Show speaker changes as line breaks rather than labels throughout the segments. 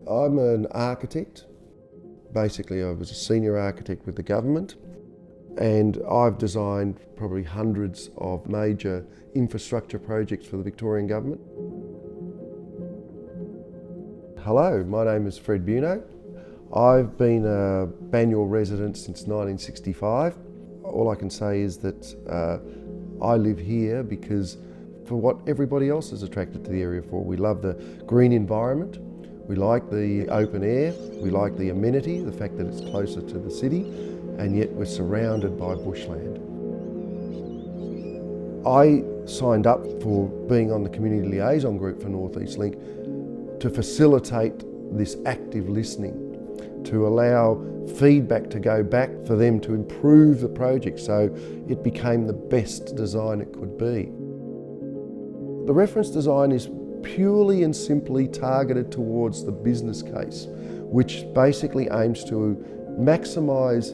I'm an architect. Basically, I was a senior architect with the government, and I've designed probably hundreds of major infrastructure projects for the Victorian government. Hello, my name is Fred Buono. I've been a Banyule resident since 1965. All I can say is that I live here because for what everybody else is attracted to the area for. We love the green environment, we like the open air, we like the amenity, the fact that it's closer to the city, and yet we're surrounded by bushland. I signed up for being on the community liaison group for North East Link to facilitate this active listening, to allow feedback to go back for them to improve the project so it became the best design it could be. The reference design is purely and simply targeted towards the business case, which basically aims to maximise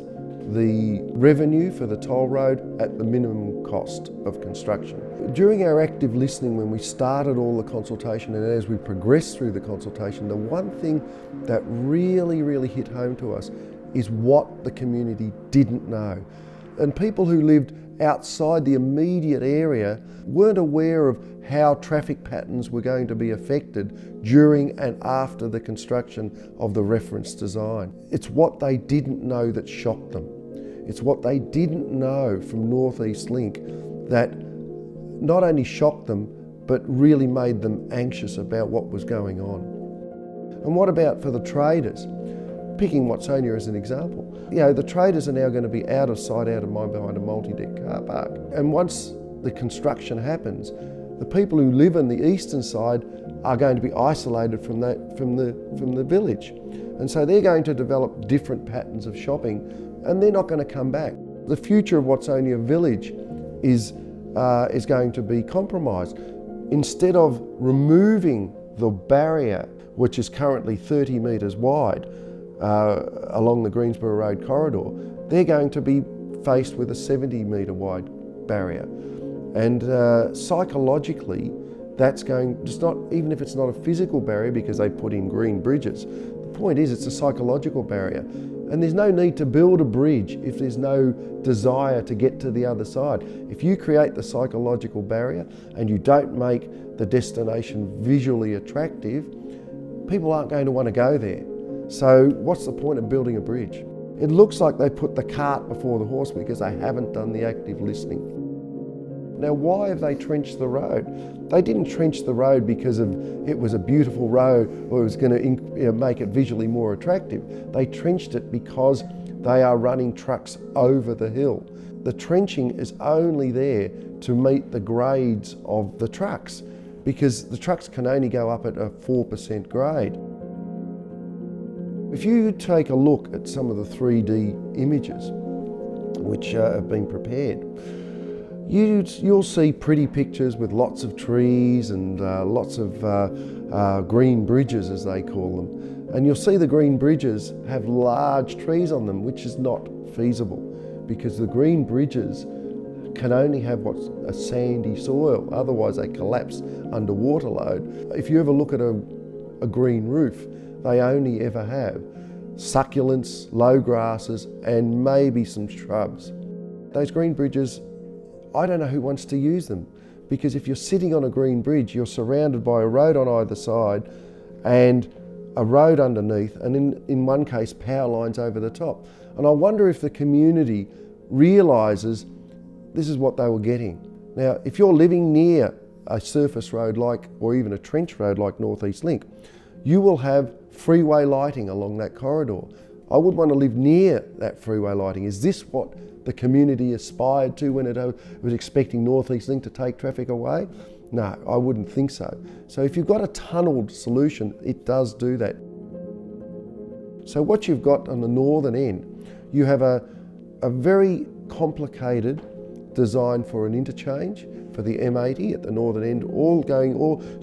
the revenue for the toll road at the minimum cost of construction. During our active listening, when we started all the consultation and as we progressed through the consultation, the one thing that really hit home to us is what the community didn't know. And people who lived outside the immediate area weren't aware of how traffic patterns were going to be affected during and after the construction of the reference design. It's what they didn't know that shocked them. It's what they didn't know from North East Link that not only shocked them, but really made them anxious about what was going on. And what about for the traders? Picking Watsonia as an example. You know, the traders are now going to be out of sight, out of mind behind a multi-deck car park. And once the construction happens, the people who live on the eastern side are going to be isolated from the village. And so they're going to develop different patterns of shopping and they're not going to come back. The future of Watsonia village is going to be compromised. Instead of removing the barrier, which is currently 30 metres wide, along the Greensboro Road corridor, they're going to be faced with a 70-metre wide barrier. And psychologically, that's going, it's not, even if it's not a physical barrier because they put in green bridges, the point is it's a psychological barrier. And there's no need to build a bridge if there's no desire to get to the other side. If you create the psychological barrier and you don't make the destination visually attractive, people aren't going to want to go there. So what's the point of building a bridge? It looks like they put the cart before the horse because they haven't done the active listening. Now, why have they trenched the road? They didn't trench the road because it was a beautiful road or it was going to make it visually more attractive. They trenched it because they are running trucks over the hill. The trenching is only there to meet the grades of the trucks because the trucks can only go up at a 4% grade. If you take a look at some of the 3D images which have been prepared, you'll see pretty pictures with lots of trees and lots of green bridges, as they call them. And you'll see the green bridges have large trees on them, which is not feasible because the green bridges can only have what's a sandy soil, otherwise they collapse under water load. If you ever look at a green roof, they only ever have succulents, low grasses, and maybe some shrubs. Those green bridges, I don't know who wants to use them because if you're sitting on a green bridge, you're surrounded by a road on either side and a road underneath, and in one case, power lines over the top. And I wonder if the community realises this is what they were getting. Now, if you're living near a surface road or even a trench road like North East Link, you will have freeway lighting along that corridor. I would want to live near that freeway lighting. Is this what the community aspired to when it was expecting North East Link to take traffic away? No, I wouldn't think so. So if you've got a tunnelled solution, it does do that. So what you've got on the northern end, you have a very complicated design for an interchange for the M80 at the northern end,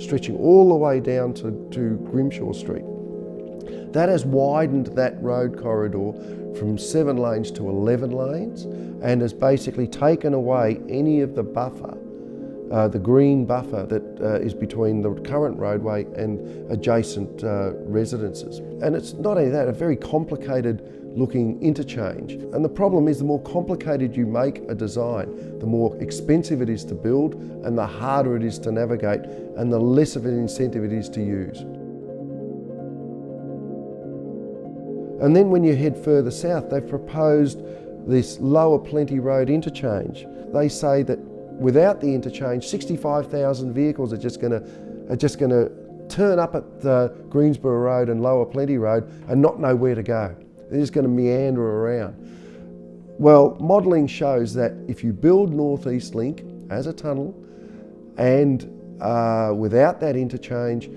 stretching all the way down to Grimshaw Street. That has widened that road corridor from 7 lanes to 11 lanes and has basically taken away any of the buffer the green buffer that is between the current roadway and adjacent residences. And it's not only that, a very complicated looking interchange. And the problem is, the more complicated you make a design, the more expensive it is to build and the harder it is to navigate and the less of an incentive it is to use. And then when you head further south, they've proposed this Lower Plenty Road interchange. They say that without the interchange, 65,000 vehicles are just going to turn up at the Greensboro Road and Lower Plenty Road and not know where to go. They're just going to meander around. Well, modelling shows that if you build North East Link as a tunnel and without that interchange,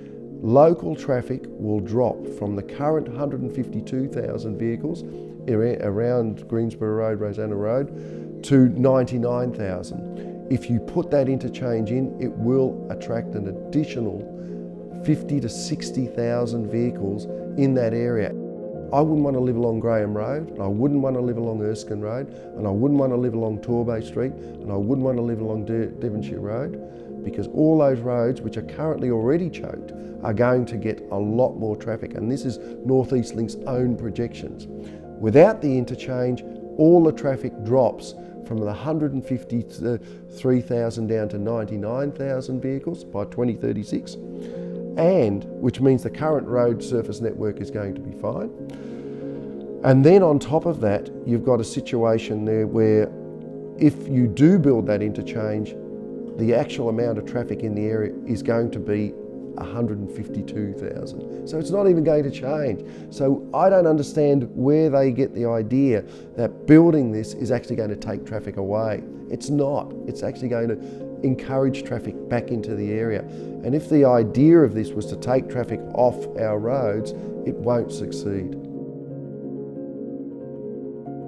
local traffic will drop from the current 152,000 vehicles around Greensboro Road, Rosanna Road, to 99,000. If you put that interchange in, it will attract an additional 50 to 60,000 vehicles in that area. I wouldn't want to live along Graham Road, and I wouldn't want to live along Erskine Road, and I wouldn't want to live along Torbay Street, and I wouldn't want to live along Devonshire Road, because all those roads, which are currently already choked, are going to get a lot more traffic, and this is North East Link's own projections. Without the interchange, all the traffic drops from the 153,000 down to 99,000 vehicles by 2036, and which means the current road surface network is going to be fine. And then on top of that, you've got a situation there where if you do build that interchange, the actual amount of traffic in the area is going to be 152,000. So it's not even going to change. So I don't understand where they get the idea that building this is actually going to take traffic away. It's not. It's actually going to encourage traffic back into the area. And if the idea of this was to take traffic off our roads, it won't succeed.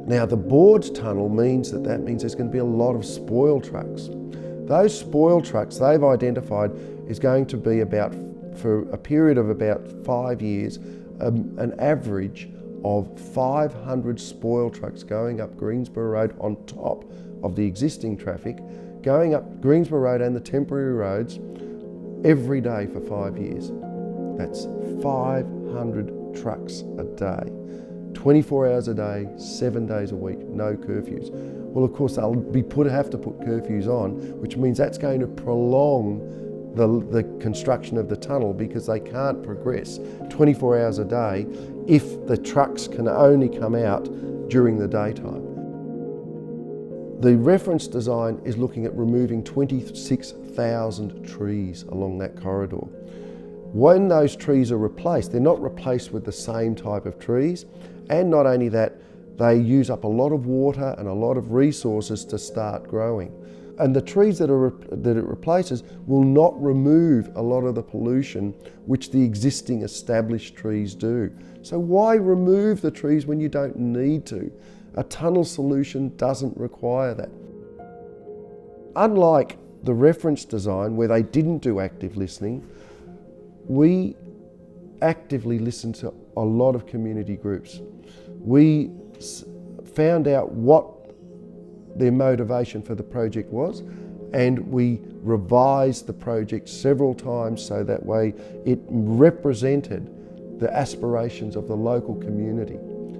Now, the Boards Tunnel means that there's going to be a lot of spoil trucks. Those spoil trucks they've identified is going to be about, for a period of about 5 years, an average of 500 spoil trucks going up Greensboro Road on top of the existing traffic, going up Greensboro Road and the temporary roads every day for 5 years. That's 500 trucks a day, 24 hours a day, 7 days a week, no curfews. Well, of course, they'll have to put curfews on, which means that's going to prolong the construction of the tunnel, because they can't progress 24 hours a day if the trucks can only come out during the daytime. The reference design is looking at removing 26,000 trees along that corridor. When those trees are replaced, they're not replaced with the same type of trees, and not only that, they use up a lot of water and a lot of resources to start growing. And the trees that it replaces will not remove a lot of the pollution which the existing established trees do. So why remove the trees when you don't need to? A tunnel solution doesn't require that. Unlike the reference design where they didn't do active listening, we actively listened to a lot of community groups. We found out what their motivation for the project was, and we revised the project several times so that way it represented the aspirations of the local community.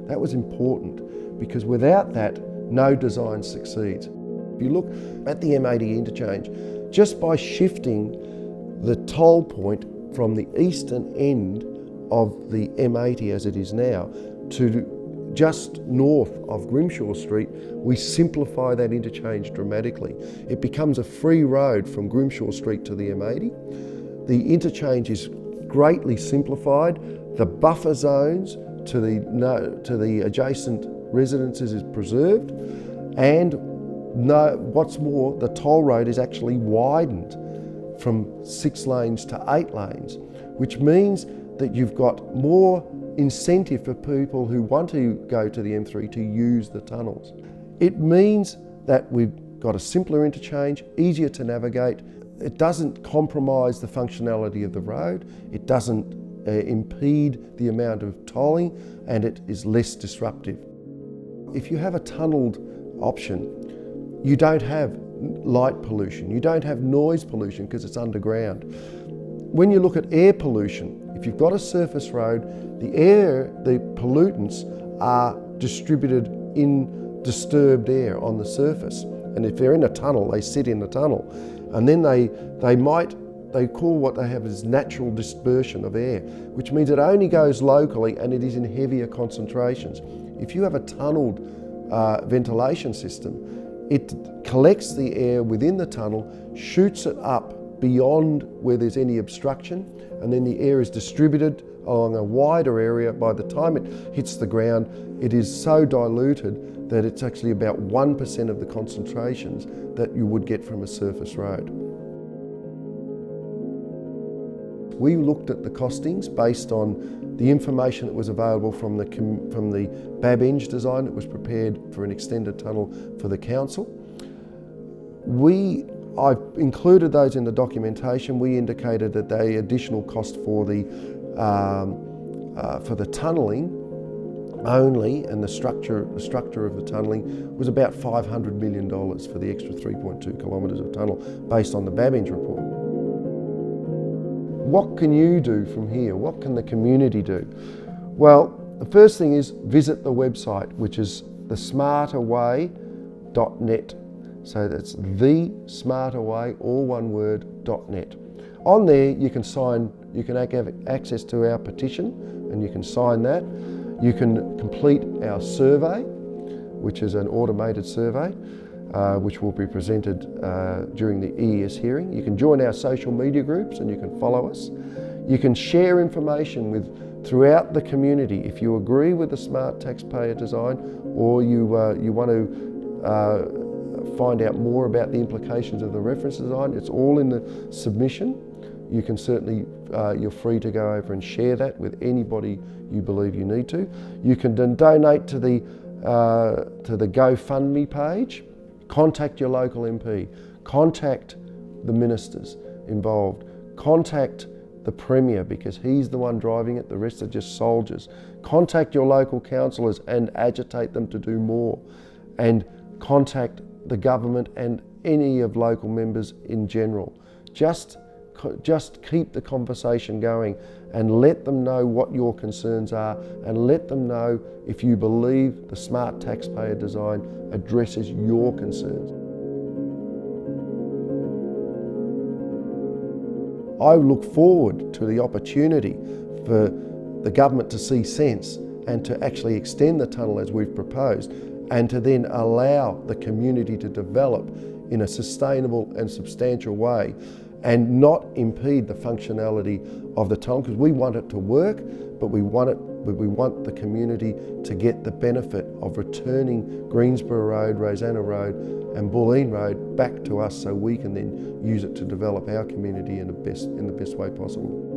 That was important, because without that, no design succeeds. If you look at the M80 interchange, just by shifting the toll point from the eastern end of the M80 as it is now to just north of Grimshaw Street, we simplify that interchange dramatically. It becomes a free road from Grimshaw Street to the M80. The interchange is greatly simplified. The buffer zones to the adjacent residences is preserved, and what's more, the toll road is actually widened from 6 lanes to 8 lanes, which means that you've got more incentive for people who want to go to the M3 to use the tunnels. It means that we've got a simpler interchange, easier to navigate. It doesn't compromise the functionality of the road. It doesn't impede the amount of tolling, and it is less disruptive. If you have a tunnelled option, you don't have light pollution. You don't have noise pollution because it's underground. When you look at air pollution, if you've got a surface road, the pollutants are distributed in disturbed air on the surface. And if they're in a tunnel, they sit in the tunnel. And then they call what they have as natural dispersion of air, which means it only goes locally and it is in heavier concentrations. If you have a tunneled ventilation system, it collects the air within the tunnel, shoots it up beyond where there's any obstruction, and then the air is distributed along a wider area. By the time it hits the ground, it is so diluted that it's actually about 1% of the concentrations that you would get from a surface road. We looked at the costings based on the information that was available from the BABENG design that was prepared for an extended tunnel for the council. I've included those in the documentation. We indicated that the additional cost for the tunnelling only, and the structure of the tunnelling was about $500 million for the extra 3.2 kilometres of tunnel based on the BABENG report. What can you do from here? What can the community do? Well, the first thing is visit the website, which is thesmarterway.net. So that's thesmarterway, all one word, .net. On there you can have access to our petition and you can sign that. You can complete our survey, which is an automated survey, which will be presented during the EES hearing. You can join our social media groups and you can follow us. You can share information throughout the community. If you agree with the smart taxpayer design, or you want to find out more about the implications of the reference design, it's all in the submission. You can certainly, you're free to go over and share that with anybody you believe you need to. You can then donate to the GoFundMe page. Contact your local MP, contact the ministers involved, contact the Premier because he's the one driving it, the rest are just soldiers. Contact your local councillors and agitate them to do more, and contact the government and any of local members in general. Just keep the conversation going and let them know what your concerns are, and let them know if you believe the smart taxpayer design addresses your concerns. I look forward to the opportunity for the government to see sense and to actually extend the tunnel as we've proposed, and to then allow the community to develop in a sustainable and substantial way and not impede the functionality of the tunnel, because we want it to work, but we want the community to get the benefit of returning Greensborough Road, Rosanna Road and Bulleen Road back to us, so we can then use it to develop our community in the best way possible.